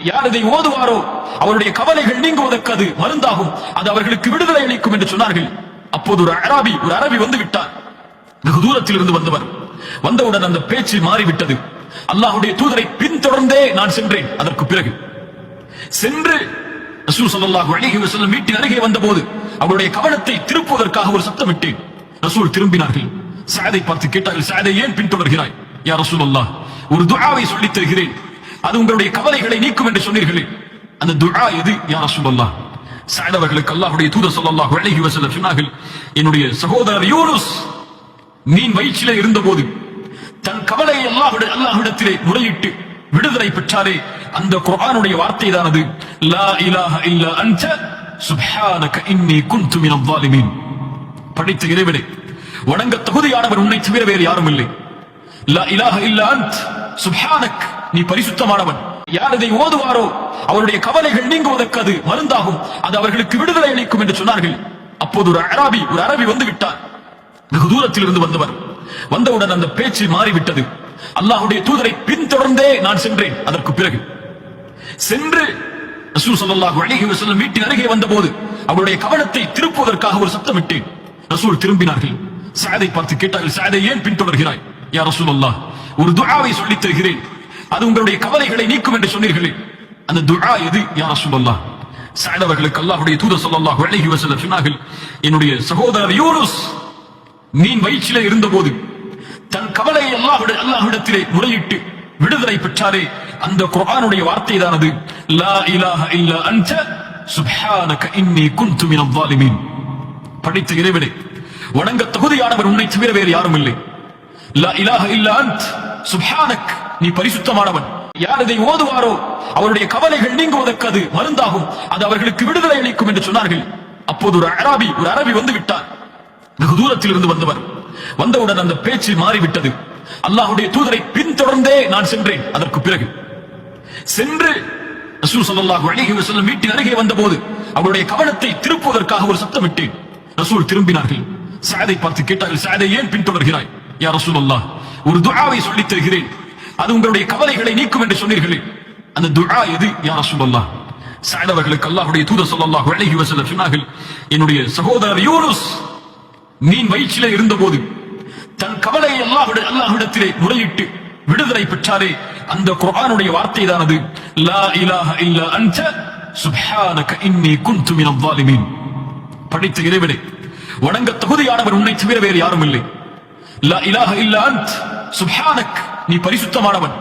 யார் இதை ஓதுவாரோ அவருடைய கவலைகள் நீங்குவதற்கு அது மருந்தாகும், அது அவர்களுக்கு விடுதலை அளிக்கும் என்று சொன்னார்கள். அப்போது ஒரு அரபி வந்து விட்டார். வெகு தூரத்தில் இருந்து வந்தவர். வந்தவுடன் அந்த பேச்சு மாறிவிட்டது. அல்லாஹ்வுடைய தூதரை பின்தொடர்ந்தே நான் சென்றேன். அதற்கு பிறகு சென்று ரசூல் ஸல்லல்லாஹு அலைஹி வஸல்லம் வீட்டின் அருகே வந்தபோது அவருடைய கவனத்தை திருப்புவதற்காக ஒரு சத்தமிட்டேன். ரசூல் திரும்பினார்கள். சஅதை பார்த்து கேட்டார்கள், சஅதை ஏன் பின்தொடர்கிறாய்? யா ரசூலல்லாஹ், ஒரு துஆவை சொல்லித் தருகிறேன், அது உங்களுடைய கவலைகளை நீக்கும் என்று சொன்னீர்களே, அந்த துஆ எது யா ரசூலல்லாஹ்? சஅத் அவர்களுக்கு அல்லாஹ்வுடைய தூதர் ஸல்லல்லாஹு அலைஹி வஸல்லம் சொன்னார்கள், என்னுடைய சகோதரர் யூனுஸ் மீன் வயிற்றிலே இருந்தபோது தன் கவலையை அல்லாஹ்விடத்திலே முறையிட்டு விடுதலை பெற்றாரே, அந்த குர்ஆனுடைய வார்த்தை தான் அது. லா இலாஹ இல்லா அன்த சுப்ஹானக இன்னி குன்து மினல் ஸாலிமீன். படைத்த இறைவனே, வணங்க தகுதியானவர் உன்னை தவிர வேறு யாரும் இல்லை. லா இலாஹ இல்லா அன்த் சுப்ஹானக், நீ பரிசுத்தமானவன். யார் இதை ஓதுவாரோ அவருடைய கவலைகள் நீங்குவதற்கு அது மருந்தாகும், அது அவர்களுக்கு விடுதலை அளிக்கும் என்று சொன்னார்கள். அப்போது ஒரு அரபி வந்து விட்டார். வெகு தூரத்தில் இருந்து வந்தவர். வந்தவுடன் அந்த பேச்சு மாறிவிட்டது. அல்லாஹ்வுடைய தூதரை பின்தொடர்ந்தே நான் சென்றேன். அதற்கு பிறகு சென்று ரசூல் ஸல்லல்லாஹு அலைஹி வஸல்லம் வீட்டின் அருகே வந்தபோது அவருடைய கவனத்தை திருப்புவதற்காக ஒரு சத்தமிட்டேன். ரசூல் திரும்பினார்கள். சஅதை பார்த்து கேட்டார்கள், சஅதை ஏன் பின்தொடர்கிறாய்? யா ரசூலல்லாஹ், ஒரு துஆவை சொல்லித் தருகிறேன், அது உங்களுடைய கவலைகளை நீக்கும் என்று சொன்னீர்களே, அந்த துஆ எது யா ரசூலல்லாஹ்? சஅத் அவர்களுக்கு அல்லாஹ்வுடைய தூதர் ஸல்லல்லாஹு அலைஹி வஸல்லம் சொன்னார்கள், என்னுடைய சகோதரர் யூனுஸ் மீன் வயிற்றிலே இருந்தபோது தன் கவலையை அல்லாஹ்விடத்திலே முறையிட்டு விடுதலை பெற்றாரே, அந்த குர்ஆனுடைய வார்த்தை தான் அது. லா இலாஹ இல்லா அன்த சுப்ஹானக இன்னி குன்து மினல் ஸாலிமீன். படைத்த இறைவனே, வணங்க தகுதியானவர் உன்னை தவிர வேறு யாரும் இல்லை. லா இலாஹ இல்லா அன்த் சுப்ஹானக், நீ பரிசுத்தமானவன். யார் இதை ஓதுவாரோ அவருடைய கவலைகள் நீங்குவதற்கு அது மருந்தாகும், அது அவர்களுக்கு விடுதலை அளிக்கும் என்று சொன்னார்கள். அப்போது ஒரு அரபி வந்து விட்டார். வெகு தூரத்தில் இருந்து வந்தவர். வந்தவுடன் அந்த பேச்சு மாறிவிட்டது. அல்லாஹ்வுடைய தூதரை பின்தொடர்ந்தே நான் சென்றேன். அதற்கு பிறகு சென்று ரசூல் ஸல்லல்லாஹு அலைஹி வஸல்லம் வீட்டின் அருகே வந்தபோது அவருடைய கவனத்தை திருப்புவதற்காக ஒரு சத்தமிட்டேன். ரசூல் திரும்பினார்கள். சஅதை பார்த்து கேட்டார்கள், சஅதை ஏன் பின்தொடர்கிறாய்? யா ரசூலல்லாஹ், ஒரு துஆவை சொல்லித் தருகிறேன், அது உங்களுடைய கவலைகளை நீக்கும் என்று சொன்னீர்களே, அந்த துஆ எது யா ரசூலல்லாஹ்? சஅத் அவர்களுக்கு அல்லாஹ்வுடைய தூதர் ஸல்லல்லாஹு அலைஹி வஸல்லம் சொன்னார்கள், என்னுடைய சகோதரர் யூனுஸ் மீன் வயிற்றிலே இருந்தபோது தன் கவலையை அல்லாஹ்விடத்திலே முறையிட்டு விடுதலை பெற்றாரே, அந்த குர்ஆனுடைய வார்த்தை தான் அது. லா இலாஹ இல்லா அன்த சுப்ஹானக இன்னி குன்து மினல் ஸாலிமீன். படைத்த இறைவனே, வணங்க தகுதியானவர் உன்னை தவிர வேறு யாரும் இல்லை. லா இலாஹ இல்லா அன்த் சுப்ஹானக், நீ பரிசுத்தமானவன்.